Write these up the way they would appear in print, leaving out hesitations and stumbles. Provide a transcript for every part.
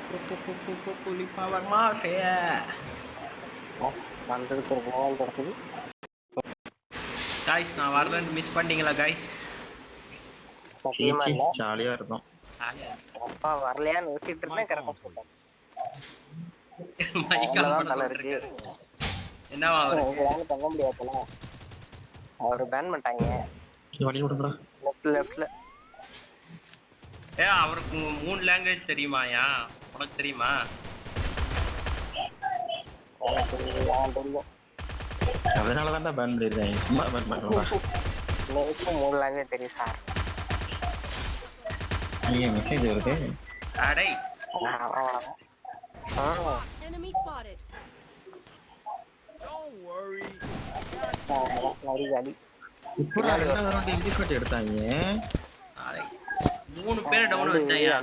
Kulipawarma saya. வந்ததுக்கு ஒரு கோவம் கிடக்குது. Guys, நான் வரலன்னு மிஸ் பண்ணிட்டீங்களா guys? சத்தியமா இல்ல. ஜாலியா இருக்கும். அப்பா வரலையான்னு யோசிச்சுட்டு இருந்தேன். கரெக்டா சொல்றேன். மைக்கால தலை இருக்கு. என்னவா அவருக்கு தங்க முடியாதுல. அவரு பேன் பண்ணிட்டாங்க. வழி விடுங்கடா. லெஃப்ட்ல. அவருக்கு 3 லாங்குவேஜ் தெரியுமாயா? உனக்கு தெரியுமா? தெரியும். அதனாலதான் பேன் பண்ணிருக்கேன். சும்மா பேன் பண்ணுறா. எனக்கும் 3 லாங்குவேஜ் தெரியும் சார். நீங்க மெசேஜ் வருது. அடே. Enemy spotted. Don't worry. இப்போ ரெண்டாவது ரவுண்ட் இன்டிஃபைட் எடுத்தாங்க. அடே. 3 பேர் டவுன் வச்சாயா?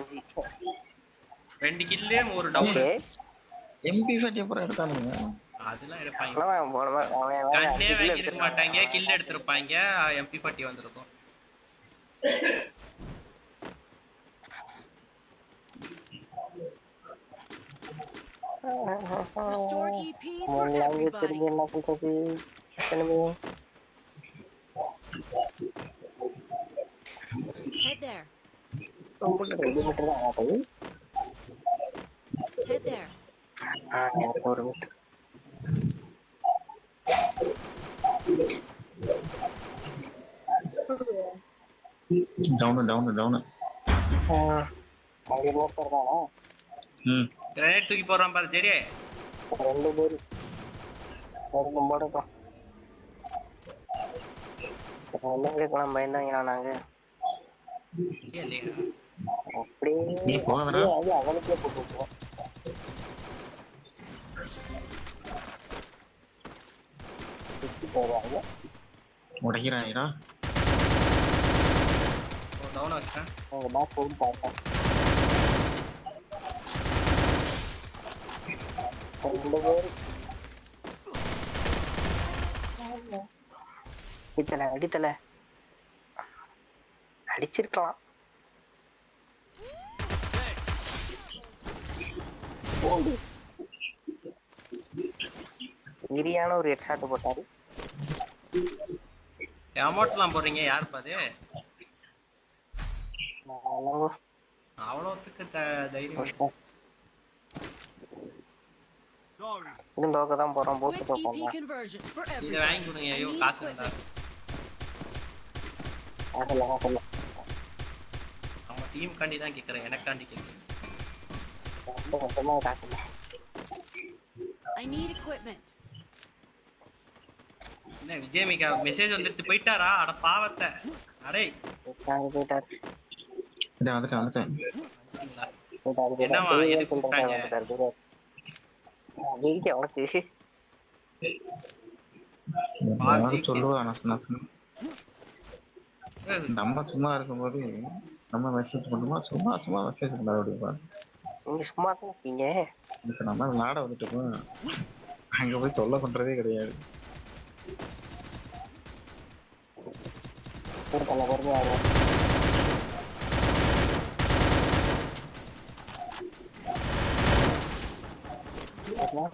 2 கில்லே ஒரு டவுன். எம்பி50 எப்பறம் எடுத்தானுங்க? அதெல்லாம் எடுப்பாங்க. கண்ணே வாங்கிருக்க மாட்டாங்க, கில் எடுத்துருப்பாங்க, MP40 வந்திருக்கும். Restored EP for everybody. Head there. Head there. Down. Grenade தூக்கி போறான் பாரு ஜெடி. 2 பேர். ஒரு போடுப்பா. என்னங்கலாம் பயந்தாங்களா நாங்க? இல்லையா? அப்படியே நீ போங்கடா. அது அவனுக்கே போட்டுப்போம். போறாங்க. உடைக்கிறாங்கடா. டவுன் வச்சேன். அவங்க பாஸ் போட்டு பாப்போம். 2 பேர். அடித்தல அடிச்சிருக்கலாம். இரியான ஒரு ஹெட்ஷாட் போட்டாரு. அமௌண்ட்லாம் போடுறீங்க யார் பாது? அவ்வளோத்துக்கு தைரியம். இன்னும் தோக்க தான் போறோம். போட்டு போறோம். இத வாங்கி கொடுங்க. ஐயோ காசு வேண்டா. ஆகல. நம்ம டீம் காண்டி தான் கேக்குறேன், எனக்காண்டி கேக்குறேன். மொத்தமா காசு. I need equipment. என்ன விஜயமிகா மெசேஜ் வந்துருச்சு போயிட்டாரா? அட பாவத்தை. அடே போயிட்டார். வந்துட்டேன். என்னவா எதுக்கு கூப்பிட்டாங்க? வீட்டுக்கு அவனுக்கு சொல்லுவா நம்ம சும்மா இருக்கும்போது நம்ம மெசேஜ் பண்ணுமா? சும்மா மெசேஜ் பண்ண அப்படிப்பா. நீங்க சும்மா தான் இருக்கீங்க. இப்ப நம்ம விளாட வந்துட்டோம். அங்க போய் தொல்லை பண்றதே கிடையாது.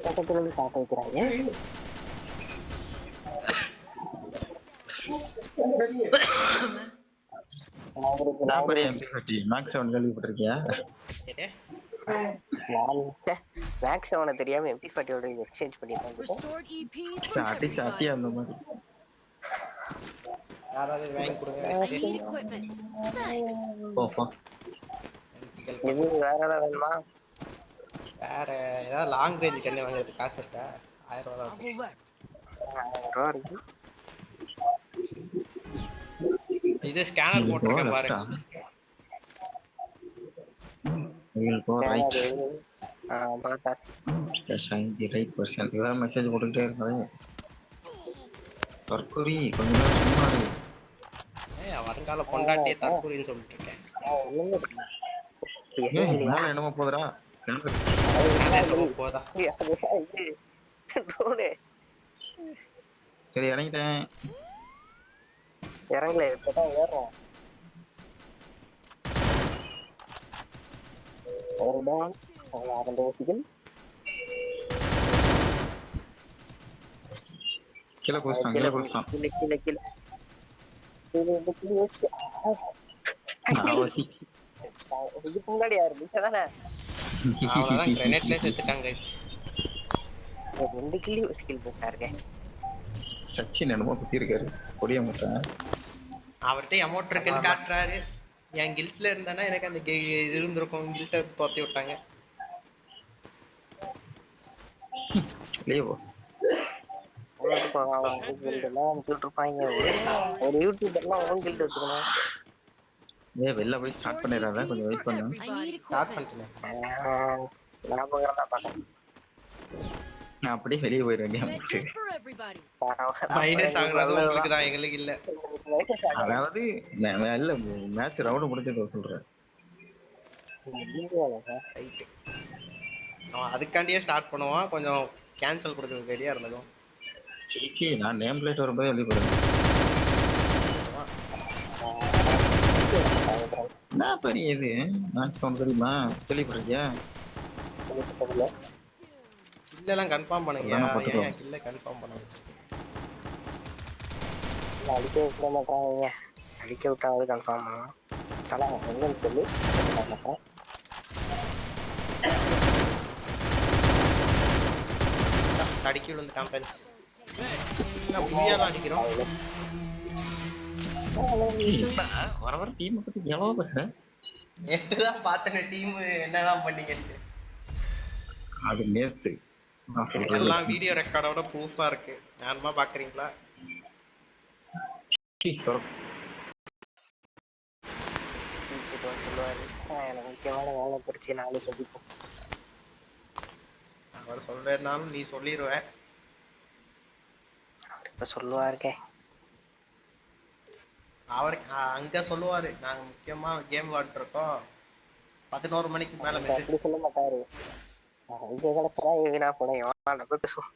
பக்கத்துல இருந்து சாப்பிட்டு வைக்கிறாங்க. கேள்விப்பட்டிருக்கியா? மேக்ஸ் அவனை தெரியாம MP40 எக்ஸ்சேஞ்ச் பண்ணிட்டாங்க. சாட்டி அந்த மாதிரி யாராவது வாங்கி கொடுங்க. இது வேற ஏதாவது வேணுமா? வேற ஏதாவது லாங் ரேஞ்ச் கண்ணு வாங்குறது காசு இருக்கா? 1000 ரூபாய் இருக்கு. இது ஸ்கேனர் போட்டுருக்கேன் பாருங்க. மெசேஜ் போட்டுக்கிட்டே இருக்காங்க. தற்கொலை கொஞ்ச நேரம் சும்மா வருங்கால பொண்டாட்டியே தற்கொலைன்னு சொல்லிட்டு இருக்கேன். என்னமோ போதுடா. போதா சரி இறங்கிட்டேன். இறங்கல இப்பதான் ஏறுறோம். ஒரு அந்த ஓசிகள் கீழே குதிச்சிட்டான் கீழே கீழே குதிச்சிட்டான் கீழே கீழே கீழே கீழே யோசிச்சு அவசி இதுக்கு முன்னாடி யாரு மிச்சதானே அவ்வளவுதான் கிரெனேட்ல செத்துட்டாங்க guys. 2 கிலோ யோசிக்கல் போட்டாருங்க. சச்சின் என்னமோ குத்தி இருக்காரு கொடிய மாட்டேன். அவர்கிட்ட அமௌண்ட் இருக்குன்னு காட்டுறாரு. என் கில்ட்ல இருந்தானா எனக்கு அந்த இது இருந்திருக்கும். கில்ட்ட தோத்தி விட்டாங்க. லேவோ ஒரு யூடியூபர்லாம் ஓன் கில்ட் வச்சுக்கணும். வெளில போய் ஸ்டார்ட் பண்ணிடுறாங்க, கொஞ்சம் வெயிட் For பண்ணு. everybody. ஸ்டார்ட் பண்ணிட்டேன். ஞாபகம் தான் பார்க்கணும். நான் அப்படியே வெளியே போயிடுவேன் கேம் Med விட்டு. kit for everybody. மைனஸ் ஆகுறது உங்களுக்கு தான், எங்களுக்கு இல்ல. அதாவது இல்ல மேட்ச் ரவுண்ட் முடிஞ்சது சொல்றேன். ரைட். அவன் அதுக்காண்டியே ஸ்டார்ட் பண்ணுவான். கொஞ்சம் கேன்சல் கொடுக்கறதுக்கு ரெடியா இருந்ததும். சிச்சி நான் நேம் பிளேட் வரும்போது வெளியே போயிடுவேன். என்ன பெரிய இது மேட்ச் ஒன்று தெரியுமா கேள்விப்படுறீங்க? கில்லெல்லாம் கன்ஃபார்ம் பண்ணுங்க. அதான் பார்த்துக்கோ. ஏன் கில்ல கன்ஃபார்ம் பண்ண வச்சிருக்கீங்க? அடிக்க விட மாட்டாங்க. அடிக்க விட்டாவது கன்ஃபார்ம் பண்ணுவோம். எங்கன்னு சொல்லி தடுக்கி விழுந்துட்டான் ஃப்ரெண்ட்ஸ். என்ன புரியாதான் அடிக்கிறோம். வர வர டீம் பத்தி எவ்வளோ பேசுறேன். நேத்துதான் பார்த்தேன் டீம் என்னதான் பண்ணீங்கன்னு. அது நேத்து நான் சொல்றது எல்லாம் வீடியோ ரெக்கார்டோட ப்ரூஃபா இருக்கு. ஞானமா பாக்குறீங்களா? சொல்லுவாரு எனக்கு முக்கியமான வேலை பிடிச்சி நாளை சந்திப்போம். அவர் சொல்றேன்னாலும் நீ சொல்லிடுவ. இப்ப சொல்லுவாருக்கே அவர் அங்க சொல்லுவாரு நாங்க முக்கியமா கேம் விளையாட்டு இருக்கோம், 11 மணிக்கு மேல மெசேஜ். அப்படி சொல்ல மாட்டாரு. இங்க கிடக்குறா வீணா போனேன் பேசுவோம்.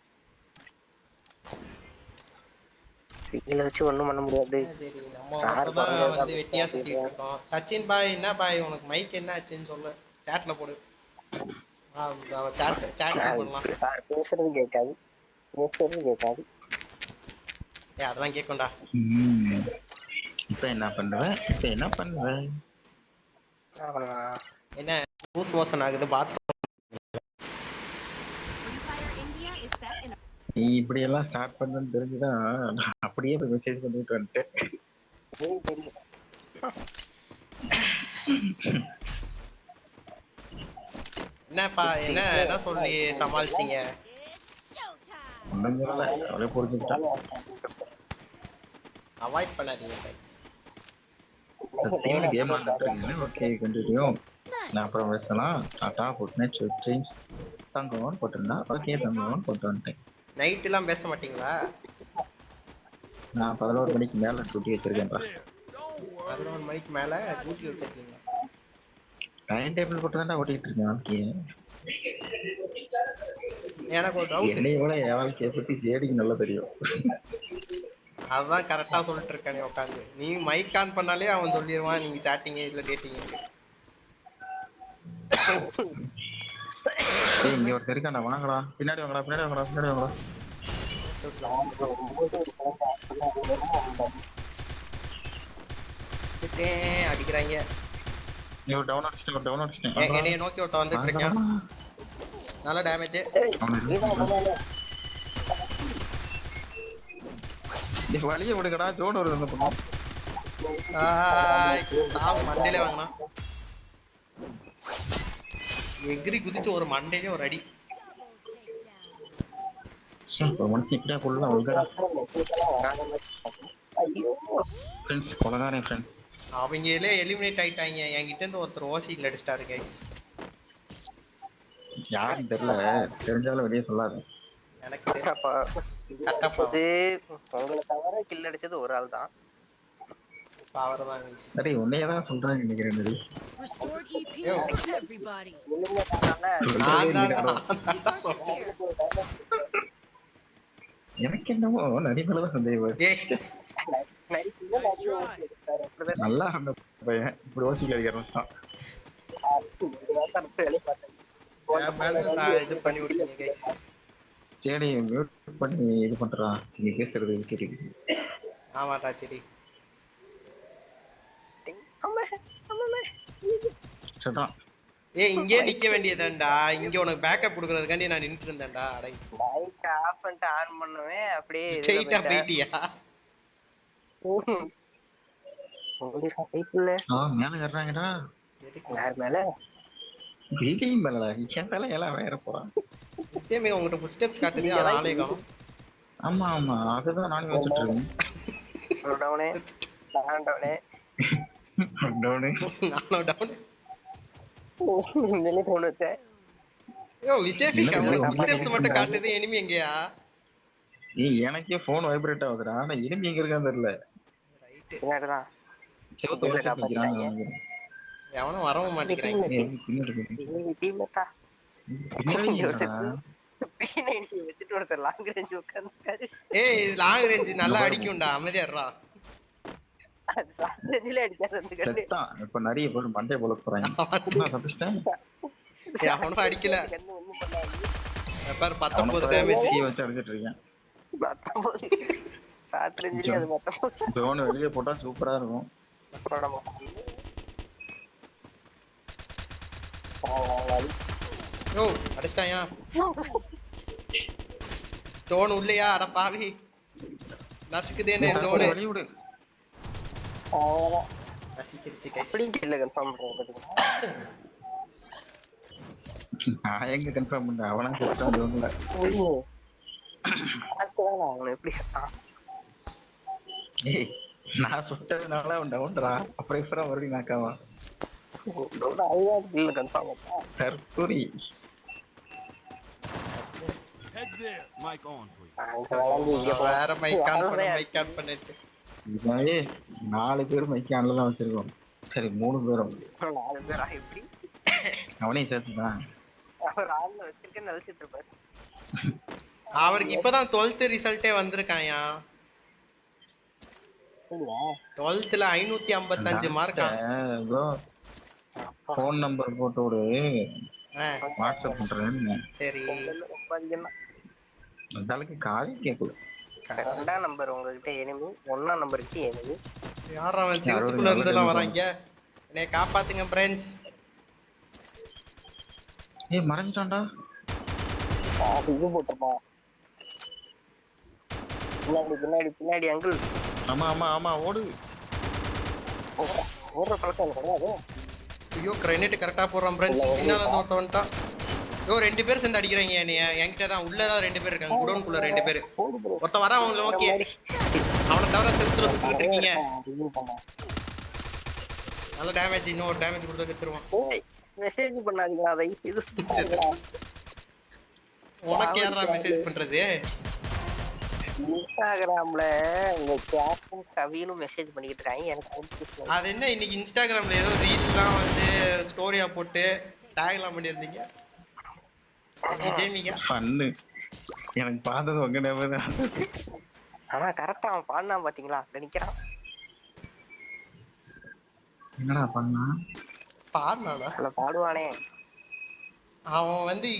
இதுல வச்சு ஒண்ணும் பண்ண முடியாது. சரி, நம்ம மட்டும்தான் வந்து வெட்டியா சுத்திட்டு இருக்கோம். சச்சின் பாய் என்ன பாய் உனக்கு மைக் என்ன ஆச்சுன்னு சொல்லு, சாட்ல போடு. சாட் பண்ணலாம். சார் பேசுறது கேட்காது, பேசுறது கேட்காது. அதெல்லாம் கேட்கும்டா. இப்ப என்ன பண்ணுவேன், இப்ப என்ன பண்ணுவேன், என்ன லூஸ் மோஷன் ஆகுது bathroom. Free Fire India is set in a நீ இப்படி எல்லாம் ஸ்டார்ட் பண்ணன்னு தெரிஞ்சுதான் நான் அப்படியே போய் மெசேஜ் பண்ணிட்டு வந்துட்டேன். என்னப்பா என்ன சொல்லி சமாளிச்சீங்க? ஒன்றும் சொல்லல, அவரே புரிஞ்சுக்கிட்டான். அவாய்ட் பண்ணாதீங்க guys. சத்தியமா கேம் ஆடிட்டு இருக்கீங்க. Okay continue. நான் அப்புறம் பேசலாம். Tata good night sweet dreams. தங்கம்னு போட்டிருந்தா ஓகே தங்கம்னு போட்டு வந்துட்டேன். நைட் எல்லாம் பேச மாட்டீங்களா? நான் 11 மணிக்கு மேல டியூட்டி வச்சிருக்கேன்ப்பா. 11 மணிக்கு மேல டியூட்டி வச்சிருக்கீங்க? டைம் டேபிள் போட்டு தான் ஓட்டிட்டு இருக்கேன் வாழ்க்கையை. எனக்கு ஒரு டவுட். என்னைய விட என் வாழ்க்கையை பத்தி ஜேடிக்கு நல்லா தெரியும். அதான் கரெக்டா சொல்லிட்டு இருக்கானே உட்காந்து. நீ மைக் ஆன் பண்ணாலே அவன் சொல்லிடுவான் நீங்க சாட்டிங் இல்ல டேட்டிங். இங்க ஒரு தெரிக்காண்டா, வாங்கடா பின்னாடி வாங்கடா பின்னாடி வாங்கடா பின்னாடி வாங்கடா. அடிக்கிறாங்க. நீ ஒரு டவுன் அடிச்சிட்டு ஒரு டவுன் அடிச்சிட்டேன். என்னைய நோக்கி ஒருத்த வந்துட்டு இருக்கான். நல்ல டேமேஜ். வழிய விடுங்கடா, ஜோன் வருது அந்த பக்கம். சாவு மண்டையிலே வாங்கினா. எகிரி குதிச்சு ஒரு மண்டையிலே ஒரு அடி. ஒரு மனுஷன் இப்படியா கொள்ளலாம் ஒழுங்கடா. ஃப்ரெண்ட்ஸ் கொலகாரே ஃப்ரெண்ட்ஸ். அவங்களே எலிமினேட் ஆயிட்டாங்க. என்கிட்ட இருந்து ஒருத்தர் ஓசியில் அடிச்சிட்டாரு கைஸ். யாருன்னு தெரியல, தெரிஞ்சாலும் வெளியே சொல்லாது. எனக்கு உங்களை தவிர கில் அடிச்சது ஒரு ஆள் தான். சரி உன்னையதான் சொல்றேன் நினைக்கிறேன். restored EP for everybody. எனக்கு என்னமோ நடிப்புலதான் சந்தேகம். நல்லா அந்த பையன் இப்படி ஓசியில் அடிக்க ஆரம்பிச்சான். என் மேல இது பண்ணி விட்டீங்க கைஸ். சரி மியூட் பண்ணி இது பண்றா நீ பேசுறது கேட்டு ஆமாடா சரி. சரிதான் ஏய் இங்கே நிக்க வேண்டியதான்டா. இங்க உனக்கு பேக்கப் கொடுக்கறதுக்காண்டி நான் நின்னுட்டு இருந்தேன்டா. அடை மைக் ஆஃப் பண்ணிட்டு ஆன் பண்ணுவேன் அப்படியே இதுல ஸ்ட்ரைட்டா போயிட்டியா? மேல ஏறாங்கடா எதுக்கு யார் மேல வீட்டையும் மேலடா என் மேல எல்லாம் வேற போறான் நிச்சயமே உங்ககிட்ட ஃபுட் ஸ்டெப்ஸ் காட்டுது. ஆனா ஆளே காணோம். ஆமா ஆமா அதுதான் நானும் யோசிச்சுட்டு இருக்கேன் டவுனே நான் டவுனே டவுனு நானும் டவுன். வெளியே போன வச்சேன் யோ விஜய் ஃபிக் என்ன உனக்கு இது? ஃபுட் ஸ்டெப்ஸ் மட்டும் காட்டுது. எனிமி எங்கயா? ஏய் எனக்கே போன் வைப்ரேட் ஆகுதுடா ஆனா இனிமே எங்க இருக்கான்னு தெரியல ரைட். பின்னாடிதான் செவத்து கீழே வச்சு நிக்கிறான் காப்பாத்திட்டாங்க. எவனும் வரவும் மாட்டேங்கிறாங்க. பின்னாடி இருக்கு. டீம்லக்கா பின்னாடி என்னடா வச்சுட்டு ஒருத்தர் லாங் ரேஞ்ச் உட்கார்ந்துருக்காரு. ஏய் லாங் ரேஞ்ச் நல்லா அடிக்கும்டா. அமைதியா இருடா. அது ஷார்ட் ரேஞ்சிலே அடிக்காது அந்த கண்ணு. செத்தான் இப்ப நிறைய பேர் மண்டே போல போறாங்க நான் தப்பிச்சிட்டேன் அவனும் அடிக்கல. அந்த கண்ணு ஒண்ணும் பண்ணாது. பாரு 19 டேமேஜ். கீ வச்சு அடிச்சிட்டு இருக்கேன் 19 ஷார்ட் ரேஞ்சிலே அது 19 ஜோன் வெளியே போட்டா சூப்பரா இருக்கும் போட மாட்டாங்க. யோ அடிச்சிட்டாயா? ஜோன் உள்ளையா? அட பாவி நசுக்குதேனே ஜோனு. வெளிய விடு அவ்வளவுதான். நசிக்கிருச்சு கைஸ். அப்படி இல்ல கன்ஃபார்ம் பண்றேன் பாத்தீங்களா? நான் எங்க கன்ஃபார்ம் பண்ண அவனா செத்தான் ஜோன்ல பார்த்துதான் அவனை எப்படி ஏய் நான் சுட்டதுனால அவன் டவுன்டா அப்புறம் எப்பறம் மறுபடியும் நாக்காவா அதுதான் இல்ல கன்ஃபார்ம் பண்ணா தற்கொலை Head there. Mic on, please. அங்க வளர்ந்து இங்க வேற மைக் ஆன் பண்ண மைக் ஆன் பண்ணிட்டு. இதாயே 4 பேர் மைக்கான்ல தான் வச்சிருக்கோம் சரி 3 பேரும் 4 பேரா எப்படி அவனையும் சேர்த்துதான் அவர் ஆள்ல வச்சிருக்கேன்னு நினைச்சிட்டு இருப்பாரு. அவருக்கு இப்பதான் 12th ரிசல்ட்டே வந்திருக்காயா. இல்ல 12th 555 மார்க்கா. போன் நம்பர் போட்டு விடு ஆ வாட்ஸ்அப் பண்றேன்னு சரி. ரொம்ப அதிகம் தான். அந்த அளவுக்கு காது கேட்கல 2ஆம் நம்பர் உங்ககிட்ட எனிமி 1ஆம் நம்பருக்கு எனிமி. யார் அவன் செவுத்துக்குள்ள இருந்து எல்லாம் வராங்க? என்னை காப்பாத்துங்க ஃப்ரெண்ட்ஸ். ஏய் மறைஞ்சிட்டான்டா அது இது போட்டுப்பா. பின்னாடி பின்னாடி பின்னாடி அங்கிள் ஆமா ஆமா ஆமா ஓடு ஓடுற பழக்கம் எனக்கு கிடையாது. ஐயோ கிரைனேட் கரெக்டா போடுறான் ஃப்ரெண்ட்ஸ். பின்னால இருந்து ஒருத்தன் வந்துட்டான். ஐயோ 2 பேர் சேர்ந்து அடிக்கிறாங்க என்னைய. என்கிட்ட தான் உள்ளதான் 2 பேர் இருக்காங்க. குடோனுக்குள்ள 2 பேர். போடு ப்ரோ. ஒருத்தன் வரான் அவங்கள நோக்கி. அவனை தவிர செவுத்துல சுத்திட்டு இருக்கீங்க. ரிவ்யூ பண்ணா. நல்ல டேமேஜ். இன்னொரு டேமேஜ் கொடுத்தா செத்துருவான். ஏய் மெசேஜ் பண்ணாதீங்க அதை இது உனக்கு யாரா மெசேஜ் பண்றது? இன்ஸ்டாகிராம்ல உங்க கேப்டன் கவினும் மெசேஜ் பண்ணிட்டு இருக்காங்க. எனக்கு அது என்ன இன்னைக்கு இன்ஸ்டாகிராம்ல ஏதோ ரீல்லாம் வந்து ஸ்டோரியா போட்டு டேக்லாம் பண்ணியிருந்தீங்க. விஜய்மிகா பண்ணு எனக்கு பார்த்தது உங்க ஞாபகம் ஆனா கரெக்டா அவன் பாடினான் பாத்தீங்களா? நினைக்கிறான் என்னடா பண்ணா பாருனாடா. அதுல பாடுவானே. அவன் வந்து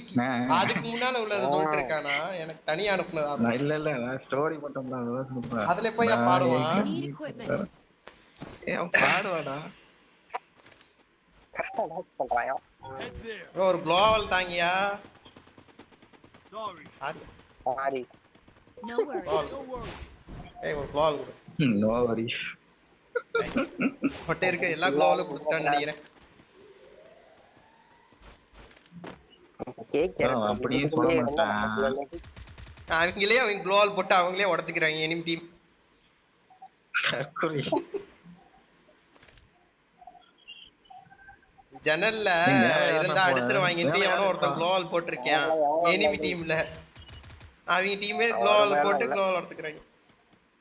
அதுக்கு முன்னால உள்ளத சொல்லிட்டு இருக்கானா? எனக்கு தனியா அனுப்புனதா? நான் இல்ல நான் ஸ்டோரி மட்டும் தான் சொல்றேன் அதுல போய் பாடுவான். Need equipment. ஏய் அவன் பாடுவாடா கரெக்டா டான்ஸ் பண்றான். Head there. ப்ரோ ஒரு க்ளோவல் தாங்கியா? Sorry. Sorry. Sorry No worries. Don't worry. ஏய் ஒரு க்ளோவல் கொடு. நோ வரிஸ் ஒட்டே இருக்க எல்லா க்ளோவலும் கொடுத்துட்டான்னு நினைக்கிறேன். அப்படியே சொல்ல மாட்டேன் அவங்களே அவங்க க்ளோவல் போட்டு அவங்களே உடச்சுக்கிறாங்க எனிமி டீம். தற்கொலை ஜன்னல்ல இருந்தா அடிச்சிருவாங்கன்ட்டு எவனோ ஒருத்தன் க்ளோவல் போட்டிருக்கேன் எனிமி டீம்ல. அவங்க டீமே க்ளோவல் போட்டு க்ளோவல் உடச்சுக்கிறாங்க.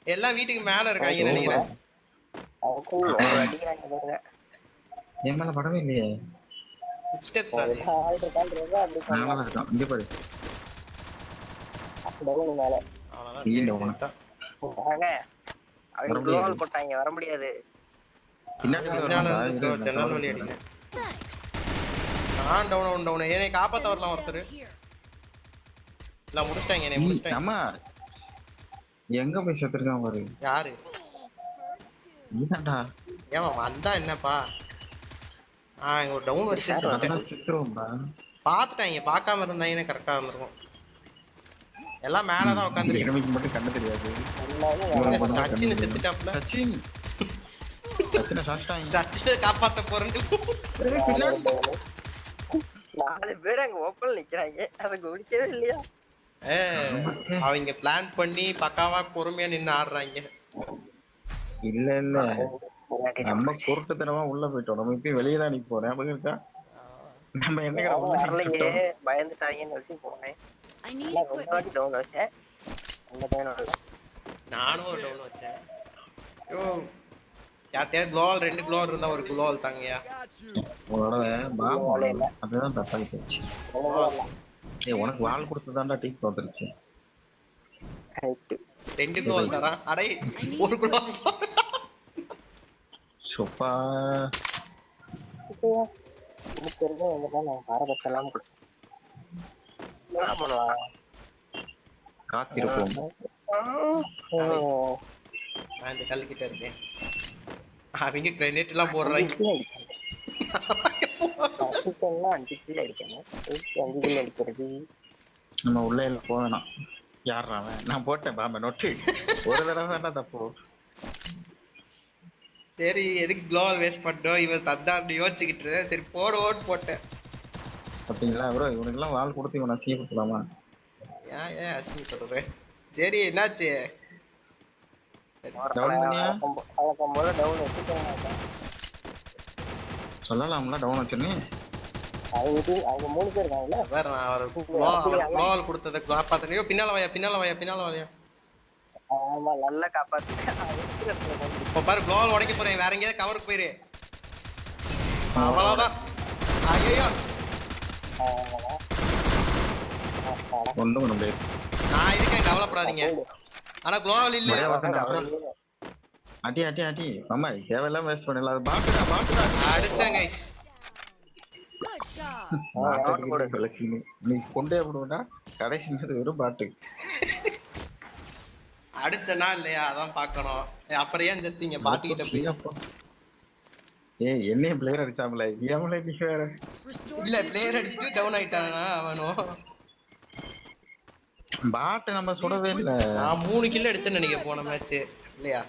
எல்லாம் வீட்டுக்கு மேல இருக்காங்க நினைக்கிறேன். அடிக்கிறாங்க பாருங்க. என் மேல படவே இல்லையே ஃபுட் ஸ்டெப்ஸ் அது. ஆள் இருக்கான்றத அப்படி நானும் இருக்கான் இங்க பாரு டவுன் மேல அவ்வளவுதான். இல்ல, தேடி உனக்கு. செத்தான். வாங்க. அவங்க குளோவல் போட்டாங்க வர முடியாது. பின்னாடி பின்னால இருந்து ஜன்னல் வழி அடிங்க. Thanks. நான் டவுன் என்னை காப்பாத்த வரலாம் ஒருத்தர். இல்ல முடிச்சிட்டாங்க என்னை முடிச்சிட்டாங்க. அம்மா எங்க போய் செத்துருக்கான் பாரு. யாரு நீதான்டா. ஏமா வந்தா என்னப்பா? இங்க ஒரு டவுன் வச்சு செத்துருவோம்டா. பாத்துட்டாங்க, பார்க்காம இருந்தாங்கன்னா கரெக்டா இருந்திருக்கும். எல்லாம் மேலதான் உட்காந்துருக்கு. எனக்கு மட்டும் கண்ணு தெரியாது. சச்சின் செத்துட்டாப்ல. சச்சின் சச்சினை காப்பாத்த போறேன்னு 4 பேர் அங்க ஓப்பன்ல நிக்கிறாங்க. அதை கவனிக்கவே இல்லையா? அவங்க பிளான் பண்ணி பக்காவா பொறுமையா நின்னு ஆடுறாங்க. இல்ல நம்ம குருட்டுத்தனமா உள்ள போயிட்டோம். நம்ம இப்பயும் வெளியே தான் நிப்போம். ஞாபகம் இருக்கா? நம்ம வரலையே பயந்துட்டாங்கன்னு வச்சு போனேன். டவுன் வச்சேன். நானும் ஒரு டவுன் வச்சேன். ஐயோ யார்கிட்டயா குளோவால் 2 குளோவால் இருந்தா ஒரு குளோவால் தாங்கயா. அதுதான் தப்பாகி போச்சு. உனக்கு வால் கொடுத்துதான்டா டீக் வந்துருச்சு. 2 குளோவால் தரா. அடே ஒரு குளோவால் சோப்பா காத்திருப்போம். நான் இந்த கல்லுக்கிட்ட இருக்கேன். அவங்க கிரெனேட் எல்லாம் போடுறாங்க. நம்ம உள்ள போவேணாம். யாரா நான் போட்டேன் பாம்பை நோட்டு. ஒரு தடவை வேண்டாம் தப்பு. சரி எதுக்கு குளோவால் வேஸ்ட் பண்ணோம் இவன் தந்தா அப்படி யோசிச்சுக்கிட்டு. சரி போடுவோன்னு போட்டேன். அப்படிங்களா ப்ரோ? இவனுக்கெல்லாம் வால் கொடுத்து இவன் அசிங்க கொடுக்கலாமா? ஏன் அசிங்க சொல்றேன்? சரி என்னாச்சு? சொல்லலாம்ல டவுன் வச்சுன்னு. அவங்க 3 பேர் இருக்காங்கல்ல. வேற நான் ஒரு குளோவால் கொடுத்ததை காப்பாத்தனையோ. பின்னால வாயா. ஆமா நல்லா காப்பாத்திட்டேன். இப்ப பாரு குளோவால் உடைக்க போறேன். வேற எங்கேயாவது கவருக்கு போயிரு. அவ்வளவுதான். ஐயோ ஒண்ணும் பண்ண முடியாது. நான் இருக்கேன், கவலைப்படாதீங்க. ஆனா குளோவால் இல்ல. அடி அம்மா தேவையில்லாம வேஸ்ட் பண்ணல. அது பாட்டுடா அடிச்சிட்டாங்க கைஸ். நீ கொண்டே போடுவா கடைசி வெறும் பாட்டு. அடிச்சனா இல்லையா அதான் பாக்கணும். அப்புறம் ஏன் செத்தீங்க பாட்டுக்கிட்ட போய்? என்னையும் பிளேயர் அடிச்சாமல ஏமல நீ வேற. இல்ல பிளேயர் அடிச்சிட்டு டவுன் ஆயிட்டானா அவனும். பாட்டு நம்ம சுடவே இல்ல. நான் 3 கில் அடிச்சேன்னு நினைக்கிறேன் போன மேட்ச் இல்லையா?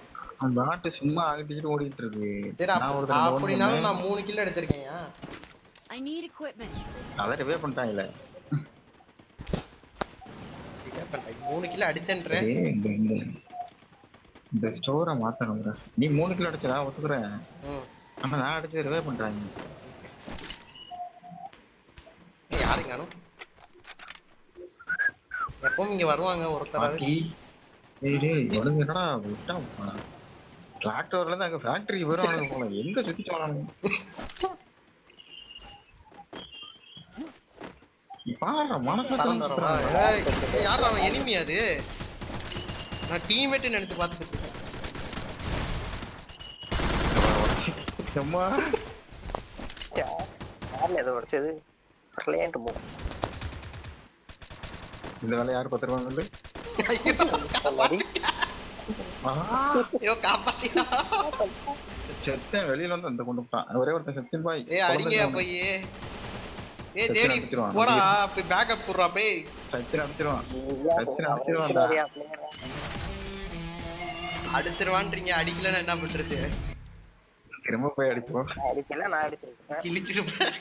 பாட்டு சும்மா ஆகிட்டு ஓடிட்டு இருக்கு. சரி அப்படினாலும் நான் 3 கில் அடிச்சிருக்கேன். I need equipment. அத ரிவே பண்ணிட்டாங்களே. ரிவே பண்ணல. 3 கில் அடிச்சேன்றேன். இந்த ஸ்டோரை மாத்தணும்டா. நீ 3 கில் அடிச்சடா ஒத்துக்குறேன். ஆனா நான் அடிச்சு ரிவே பண்றாங்க. யாரு காணோம்? எப்பவும் இங்க வருவாங்க ஒருத்தராவது. என்னடா விட்டா டிராக்டர்ல இருந்து அங்க ஃபேக்டரிக்கு போறாங்க போல. எங்க சுத்திட்டு வராங்க பாரு. மனசு யாரா அவன்? எனிமி அது. நான் டீம்மேட் நினைச்சு பாத்துட்டு இருக்கேன். சும்மா யார்ல ஏதோ உடைச்சது வரலையேன்ட்டு போ. இந்த வேலை யாரு பாத்துருவாங்க? ஐயோ காப்பாத்தியா. செத்தேன் வெளியில வந்து அந்த கொண்டு விட்டான். ஒரே ஒருத்தன் சச்சின் பாய். அடிங்கயா போய். தேடி போடா போய் பேக்கப் போடுறா போய். சச்சின் அடிச்சிருவான். அடிச்சிருவான்றீங்க, அடிக்கலன்னா என்ன பண்றது? திரும்ப போய் அடிப்போம். அடிக்கல நான் அடிச்சிருப்பேன். கிழிச்சிருப்பேன்.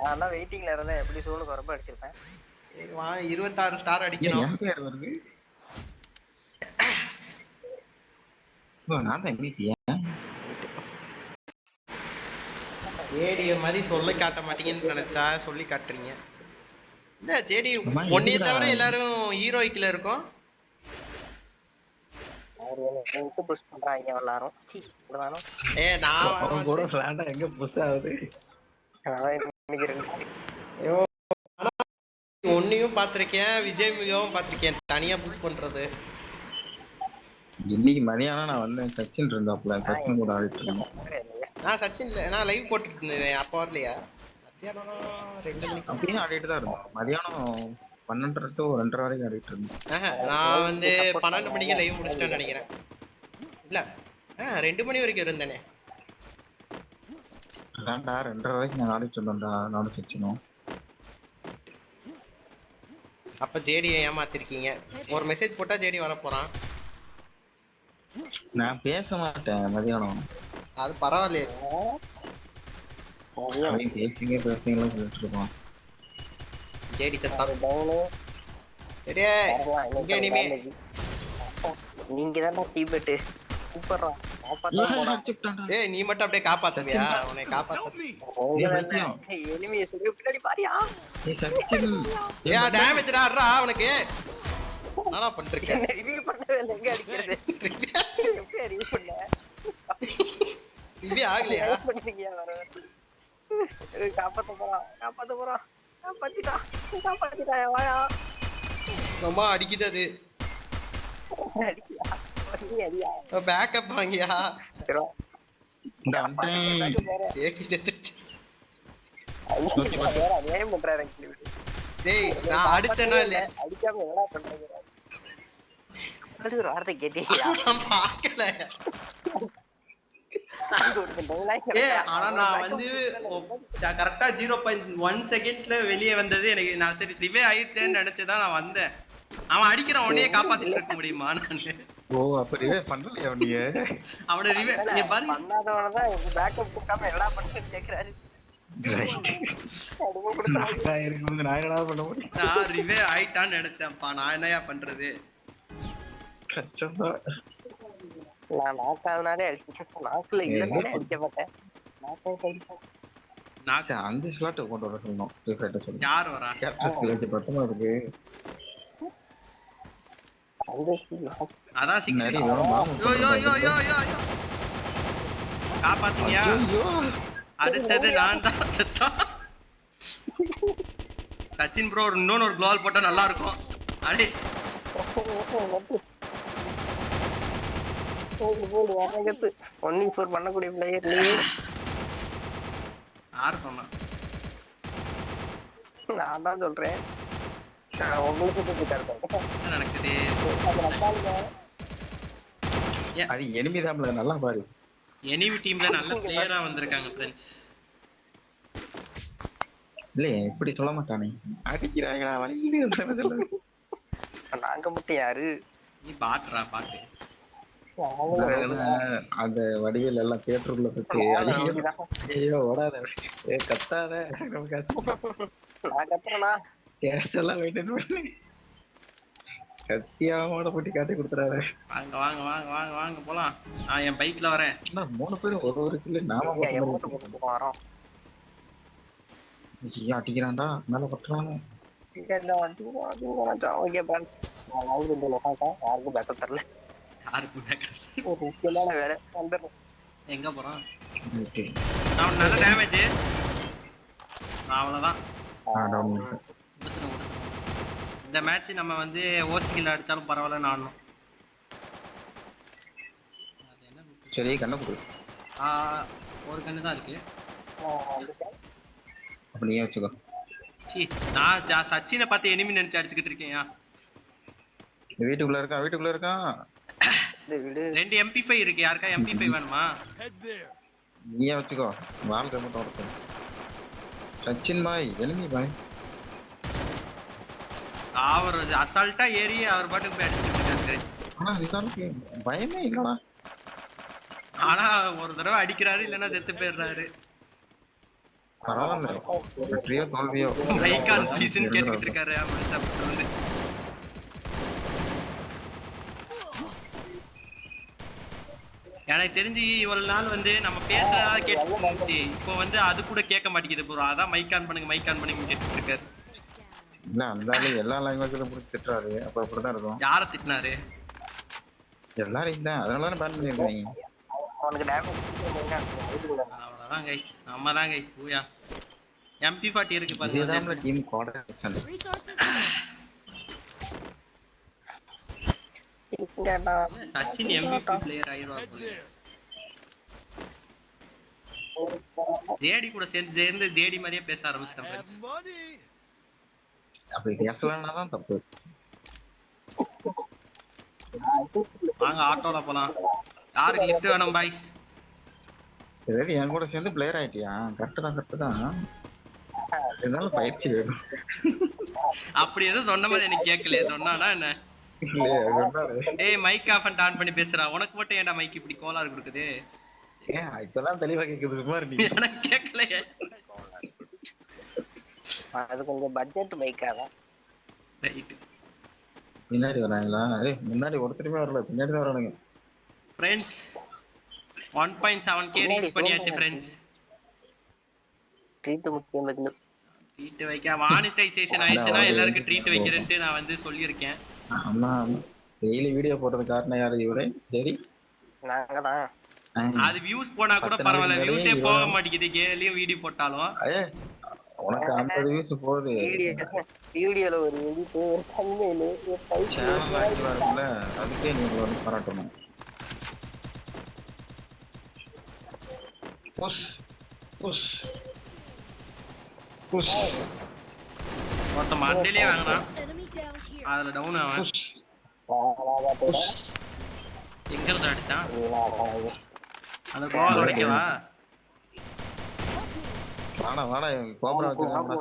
நான் தான் வெயிட்டிங்ல இருந்தேன். எப்படி சோனுக்கு வரப்ப அடிச்சிருப்பேன். சரி வா 26 ஸ்டார் அடிக்கணும். என் பேர் வருது. நான் தான் எம்விபி. ஜேடிய மாதிரி சொல்ல காட்ட மாட்டீங்கன்னு நினைச்சா சொல்லி காட்டுறீங்க. என்ன ஜேடி ஒன்னைய தவிர எல்லாரும் ஹீரோயிக்ல இருக்கோம். எனக்கு புஷ் பண்றாங்க எல்லாரும். நான் கூட ஃபிளாண்டா எங்க புஷ் ஆகுது. ஒன்னையும் பாத்திருக்கேன், விஜய் மிகவும் பாத்திருக்கேன் தனியா புஷ் பண்றது. இன்னைக்கு மதியானம் நான் வந்து சச்சின் இருந்தாப்ல. சச்சின் கூட ஆடிட்டு இருந்தேன். நான் சச்சின் இல்ல, நான் லைவ் போட்டுட்டு இருந்தேன். அப்ப வரலையா? மத்தியானம் 2 மணிக்கு அப்படியே ஆடிட்டு தான் இருந்தோம். மதியானம் 12:30 to 2:30 வரைக்கும் ஆடிட்டு இருந்தோம். நான் வந்து 12 மணிக்கு லைவ் முடிச்சிட்டேன்னு நினைக்கிறேன். இல்ல 2 மணி வரைக்கும் இருந்தேனே. அதான்டா 2:30 வரைக்கும் நான் ஆடிட்டு இருந்தோம்டா, நானும் சச்சினும். அப்ப ஜேடியை ஏமாத்திருக்கீங்க. ஒரு மெசேஜ் போட்டா ஜேடி வர போறான். நான் பேச மாட்டேன் மதியானம். அது பரவாயில்லையே. அவன் பேசிங்கலாம் சொல்லிட்டு இருப்பான். ஜேடி செத்தான். சரியா இங்க இனிமே நீங்க தான் டீபெட் சூப்பரா ஏய் நீ மட்டும் அப்படியே காப்பாத்துவியா? உன்னை காப்பாத்து. எனிமியை சொல்லி பின்னாடி பாரியா ஏ டேமேஜ் ஆடுறா அவனுக்கு. நானா பண்ணிருக்கேன். ரிவ்யூ பண்ணவே இல்ல, எங்க அடிக்கிறது எப்படி ரிவ்யூ பண்ண இவே ஆகலையா? பண்ணிருக்கியா? வர காப்பாத்த போறான் காப்பாத்திட்டா வாயா. அம்மா அடிக்குது அது. அடியா பேக்கப் வாங்கியா? இந்த வந்துட்டேன். ஏகி செத்துச்சு. அதே பண்றாரு. டேய் நான் அடிச்சேனா இல்ல? அடிக்காம என்னடா பண்றீங்க? அது ஒரு வார்த்தை கேட்டியா? நான் பார்க்கல. ஆனா நான் வந்து கரெக்டா 0.1 செகண்ட்ல வெளியே வந்தது எனக்கு. நான் சரி ரிவே ஆயிட்டேன்னு நினைச்சுதான் நான் வந்தேன். அவன் அடிக்கிற உடனே காப்பாத்திட்டு இருக்க முடியுமா நானு? ஓ அப்ப ரிவே பண்ணலையா நீங்க? அவனை ரிவே நீ பாரு பண்ணாதவன தான் பேக்கப் கொடுக்காம என்னடா பண்ணிட்டு கேக்குறாரு. ரைட். நான் இருக்கும்போது நான் என்னடா பண்ண முடியும்? நான் ரிவே ஆயிட்டான்னு நினைச்சேன்ப்பா. நான் என்னையா பண்றது? கஷ்டம்தான். நான் நாக்காதனாலே அடிச்சேன். நாக்குல இல்ல அடிக்க மாட்டேன். நான் 5 ஸ்லாட் கொண்டு வர சொல்லணும். ரீஃபைட்ட சொல்லு. யார் வரா? கேப்டன்ஸ் கிளேஜ் பத்தமா இருக்கு. அதான் 6 நிறைய வேணும். யோ யோ யோ யோ யோ காப்பாத்தீங்க. அடுத்தது நான் தான் செத்தான். சச்சின் ப்ரோ இன்னொரு குளோல் போட்டா நல்லா இருக்கும். அடே பண்ணக்கூடிய பிளேயர் யாரு சொன்னா? நான் தான் சொல்றேன். உங்களுக்கு என்ன நடக்குது? அது எனிமி தான்ல, நல்லா பாரு. எனிமி டீம்ல நல்ல பிளேயரா வந்திருக்காங்க फ्रेंड्स. இல்ல இப்படி சொல்ல மாட்டானே. அடிக்கிறாங்களா வலிக்குது சொல்ல. நாங்க மட்டும் யாரு? நீ பாட்றா பாட்டு. அந்த வடிவேல் எல்லாம் தியேட்டருக்குள்ள போட்டு ஐயோ ஓடாத கத்தாத நான் கத்துறேனா? கேஸ்ட் எல்லாம் வெயிட் பண்ணி கத்தியாவோட போட்டு காட்டி கொடுத்துறாரு. வாங்க வாங்க வாங்க வாங்க வாங்க போலாம். நான் என் பைக்ல வரேன். 3 பேரும் ஒரு கிலோ நாம வரோம். அடிக்கிறான்டா மேல பட்டுறானு. யாருக்கும் பேக்கப் தரல. யாருக்கும் ஒரு முக்கியமான வேலை வந்துடுறேன். எங்க போறான்? நான் நல்ல டேமேஜ். அவ்வளவுதான். இந்த மேட்ச் நம்ம வந்து ஓசிகில் அடிச்சாலும் பரவாயில்லன்னு ஆடணும். சரி கண்ணு கொடு. ஒரு கண்ணு தான் இருக்கு. அப்படியே வச்சுக்கோ. சி நான் சச்சினை பார்த்து எனிமி நினைச்சு அடிச்சுக்கிட்டு இருக்கேன். வீட்டுக்குள்ள இருக்கான். 2 MP5 இருக்கு. யாருக்கா MP5 வேணுமா? நீயே வச்சுக்கோ. வால் மட்டும் இருக்கு. சச்சின் பாய் எனிமி பாய். அவர் அசால்ட்டா ஏறி அவர் பாட்டுக்கு போய் அடிச்சுட்டு இருக்காரு. ஆனா ரிசால்ட்க்கு பயமே இல்லடா. ஆனா ஒரு தடவை அடிக்கிறாரு இல்லனா செத்து போயிடுறாரு. பரவாயில்லை. வெற்றியோ தோல்வியோ மைக்கான் ப்ளீஸ்னு கேட்டுக்கிட்டு இருக்காரு அவன் சாப்பிட்டு வந்து. எனக்கு தெரிஞ்சு இவ்வளவு நாள் வந்து நம்ம பேசுறதா கேட்டு இப்போ வந்து அது கூட கேட்க மாட்டேங்குது ப்ரோ. அதான் மைக் ஆன் பண்ணுங்க கேட்டுட்டு இருக்காரு. இல்ல அந்த ஆளு எல்லா லாங்குவேஜ்ல புடிச்சு திட்டுறாரு. அப்ப அப்படிதான் இருக்கும். யார திட்டினாரு? எல்லாரையும் தான். அதனால தான் பேன் பண்ணிருக்கீங்க. அவனுக்கு டேமேஜ் அவ்வளவுதான் கைஸ். நம்ம தான் கைஸ் பூயா. MP40 இருக்கு பாருங்க. இதுதான் team coordination. Sachin MVP player ஆயிடுவார். ஜேடி கூட சேர்ந்து ஜேடி மாதிரியே பேச ஆரம்பிச்சிட்டேன் Have ஃப்ரெண்ட்ஸ். money. அப்படி பேசலன்னா தான் தப்பு. வாங்க ஆட்டோல போலாம். யாருக்கு லிஃப்ட் வேணும் பாய்ஸ்? சரி என் கூட சேர்ந்து பிளேயர் ஆயிட்டியா? கரெக்ட் தான். இருந்தாலும் பயிற்சி வேணும். அப்படி எதுவும் சொன்ன மாதிரி எனக்கு கேட்கல. சொன்னானா என்ன? இல்லையே சொன்னாரு. ஏய் மைக் ஆஃப் அண்ட் ஆன் பண்ணி பேசுறா. உனக்கு மட்டும் ஏன்டா மைக் இப்படி கோளாறு கொடுக்குது? ஏன் இப்பதான் தெளிவா கேக்குது சும்மா நீ. எனக்கு கேட்கலையே. அது கொஞ்சம் பட்ஜெட் பைக்காக. ரைட். பின்னாடி வராங்களா? முன்னாடி ஒருத்தருமே வரல, பின்னாடி தான் வரானுங்க. ஃப்ரெண்ட்ஸ் 1.7k ரீச் பண்ணியாச்சு ஃப்ரெண்ட்ஸ். ட்ரீட் முக்கியம் இல்லை. ட்ரீட் வைக்க மானிட்டைசேஷன் ஆயிடுச்சுன்னா எல்லாருக்கும் ட்ரீட் வைக்கிறேன்ட்டு நான் வந்து சொல்லியிருக்கேன். ஆமா டெய்லி வீடியோ போடுறது காரணம் யாரு இவரே? சரி நாங்க தான். அது வியூஸ் போனா கூட பரவாயில்ல, வியூஸே போக மாட்டேங்குது கேலயும் வீடியோ போட்டாலும். உனக்கு 50 வியூஸ் போகுது. வீடியோல ஒரு எடிட் ஒரு தம்ப்நெயில் ஒரு சேனல் ஆக்டிவா இருக்குல்ல, அதுக்கே நீங்க வந்து பாராட்டணும். புஷ் புஷ் புஷ் மொத்த மண்டையிலே வாங்கினான். Enemy down here. அதுல டவுன் அவன் புஷ் எங்க இருந்து அடிச்சான்? அந்த கோல் உடைக்கவா? வாடா கோபரா வச்சிருக்காங்க.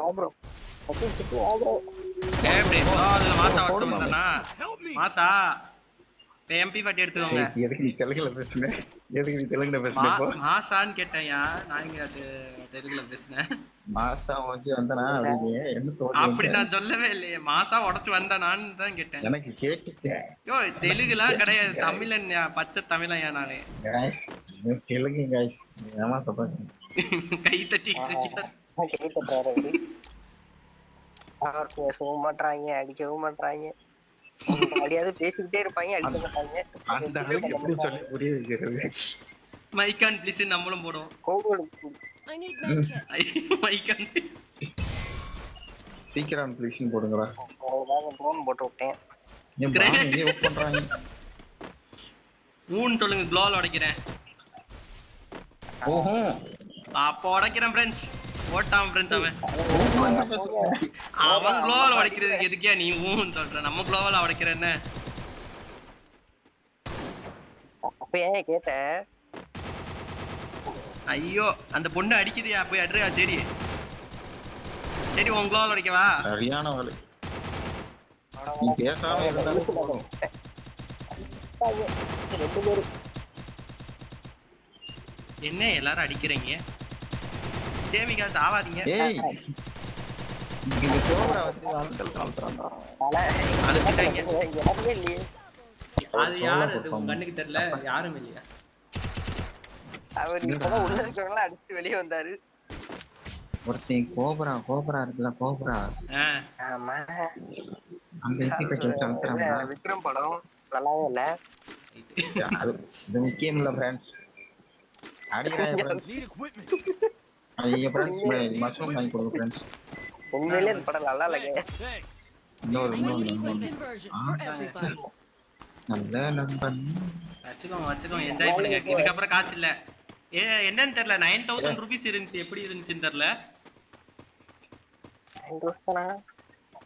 எப்படி கோல்ல மாசா வச்சு வந்தானா? Help me. மாசா இப்போ MP40 எடுத்துக்கோங்க. எதுக்கு நீ தெலுங்குல பேசுன? எதுக்கு நீ தெலுங்குல பேசுன? இப்போ மாசான்னு கேட்டேன்யா, நான் இங்க தெலுங்குல பேசுனேன். மாசா வச்சு வந்தனா அப்படியே என்ன தோணு? அப்படி நான் சொல்லவே இல்லையே, மாசா உடைச்சு வந்தானான்னு தான் கேட்டேன். எனக்கு கேட்டுச்சு. யோ தெலுங்குலாம் கிடையாது, தமிழன், பச்சை தமிழன்யா நானு. गाइस தெலுங்கு गाइस ஏமா சொல்றீங்க? கை தட்டிட்டு இருக்காரு. அவர் பேசவும் மாட்டாங்க, அடிக்கவும் மாட்டாங்க. அப்படியாவது பேசிக்கிட்டே இருப்பாங்க, அடிக்க மாட்டாங்க. அந்த அளவுக்கு எப்படி சொல்லி புரிய வைக்கிறது? மைக்கான் ப்ளீஸ் நம்மளும் போடுவோம். கோகுலுக்கு I need medkit. Mic on speaker on please போடுங்கடா. ட்ரோன் போட்டு விட்டேன். ஏன் பாம் எங்க ஓப் பண்றாங்க? ஊன்னு சொல்லுங்க, க்ளோல் உடைக்கிறேன். ஓஹோ அப்போ உடைக்கிறேன் ஃப்ரெண்ட்ஸ். ஓட்டாம ஃப்ரெண்ட்ஸ் அவன் க்ளோவல் உடைக்கிறதுக்கு எதுக்கே நீ ஊன்னு சொல்ற? நம்ம க்ளோவல் உடைக்கிறேன்னு. அப்ப ஏன் கேட்ட? ஐயோ அந்த பொண்ணு அடிக்குதுயா, போய் அட்ரியா. சரி சரி உன் க்ளோவல் உடைக்கவா? சரியான வேலை. நீ பேசாம இருந்தாலும் போதும். ரெண்டு பேரும் என்ன எல்லாரும் அடிக்கிறீங்க? ஜேமிகா சாவாதீங்க. ஏய் இங்க கோபரா வந்து ஆட்கள் கால்றாங்க. அழுத்திட்டாங்க. யாருமே இல்லையே. அது யாரு? அது உங்க கண்ணுக்கு தெரியல, யாரும் இல்லையா? அவர் இப்பதான் உள்ள இருக்கவங்கள அடிச்சு வெளியே வந்தாரு. ஒருத்தன் கோபரா இருக்குல்ல, கோபரா ஆமா அந்த எக்ஸிபிட் வச்சு அனுப்புறாங்க. விக்ரம் படம் நல்லாவே இல்ல. அது இது முக்கியம் இல்ல ஃப்ரெண்ட்ஸ். அடிக்கிறாங்க ஃப்ரெண்ட்ஸ். Need equipment. ஐயா ஃப்ரெண்ட்ஸ் மஷ்ரூம் வாங்கி கொடுங்க ஃப்ரெண்ட்ஸ். உண்மையிலே இந்த படம் நல்லா இல்லைங்க. Thanks. இன்னொரு I need a quick இன்னொரு conversion for everybody. நல்ல நண்பன். வச்சுக்கோங்க என்ஜாய் பண்ணுங்க. இதுக்கப்புறம் காசு இல்ல. என்னன்னு தெரியல, 9000 ரூபீஸ் இருந்துச்சு, எப்படி இருந்துச்சுன்னு தெரியல.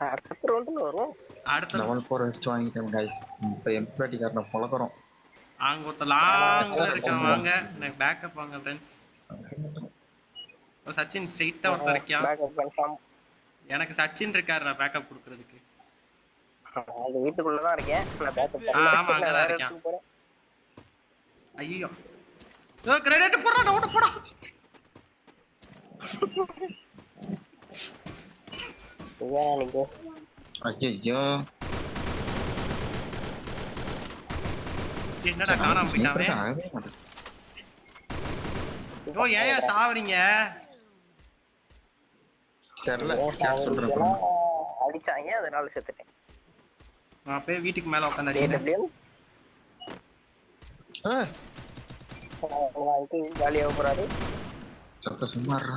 அடுத்த ரவுண்ட்ல வரும். அடுத்த லெவல் 4 வெஸ்ட் வாங்கிட்டேன் गाइस. இப்போ எம்பி கார்ன பொளக்குறோம். அங்க ஒருத்த லாங்ல இருக்கான். வாங்க எனக்கு பேக்கப் வாங்க ஃப்ரெண்ட்ஸ். சச்சின் ஸ்ட்ரைட்டா ஒருத்தர் இருக்கான். Backup confirm. எனக்கு சச்சின் இருக்காருடா பேக்கப் கொடுக்கிறதுக்கு. அது வீட்டுக்குள்ள தான் இருக்கேன். நான் பேக்கப் ஆமா அங்க தான் இருக்கேன். ஐயோ ஓ கிரெடிட் போறடா, ஓட போடா. ஏன் நீங்க ஐயோ என்னடா காணாம போயிட்டாவே? ஓ ஏயா சாவறீங்க? தெரியல யார் சொல்றேன். அடிச்சாங்க அதனால செத்துட்டேன். நான் போய் வீட்டுக்கு மேல உட்கார்ந்து அடிக்கிறேன். ஜாலியா போறாரு. சத்த சும்மாறா.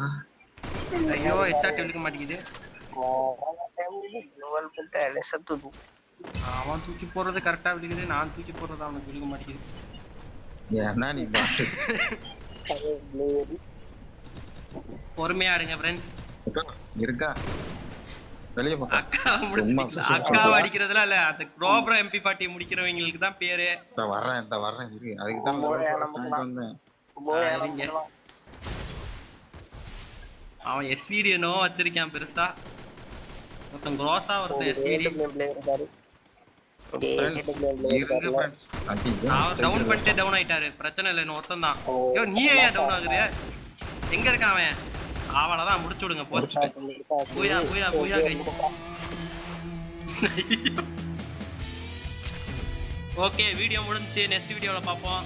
ஐயோ ஹெட்ஷாட் விழுக மாட்டேங்குது. அவன் தூக்கி போறது கரெக்டா விழுகுது, நான் தூக்கி போறது அவனுக்கு விழுக மாட்டேங்குது. ஏன்னா நீ பாட்டு பொறுமையா ஆடுங்க ஃப்ரெண்ட்ஸ். இருக்கா வெளியே போக்கா அக்கா முடிச்சிட்டீங்களா? அக்காவை அடிக்கிறதுல இல்ல, அந்த ப்ரோப்ரோ MP40 முடிக்கிறவங்களுக்கு தான் பேரு. வர்றேன் இரு அதுக்கு தான் வந்தேன். இருங்க. அவன் SVD என்னோ வச்சிருக்கான் பெருசா. ஒருத்தன் க்ரோஸா, ஒருத்தன் SVD. இருங்க ஃப்ரெண்ட்ஸ் அவர் டவுன் பண்ணிட்டு டவுன் ஆயிட்டாரு. பிரச்சனை இல்லை, இன்னும் ஒருத்தன் தான். ஐயோ நீ ஏன் டவுன் ஆகுற? எங்க இருக்கான் அவன்? அவளதான் முடிச்சு விடுங்க போச்சு. பூயா கைஸ். ஓகே வீடியோ முடிஞ்சுச்சு. நெக்ஸ்ட் வீடியோல பார்ப்போம்.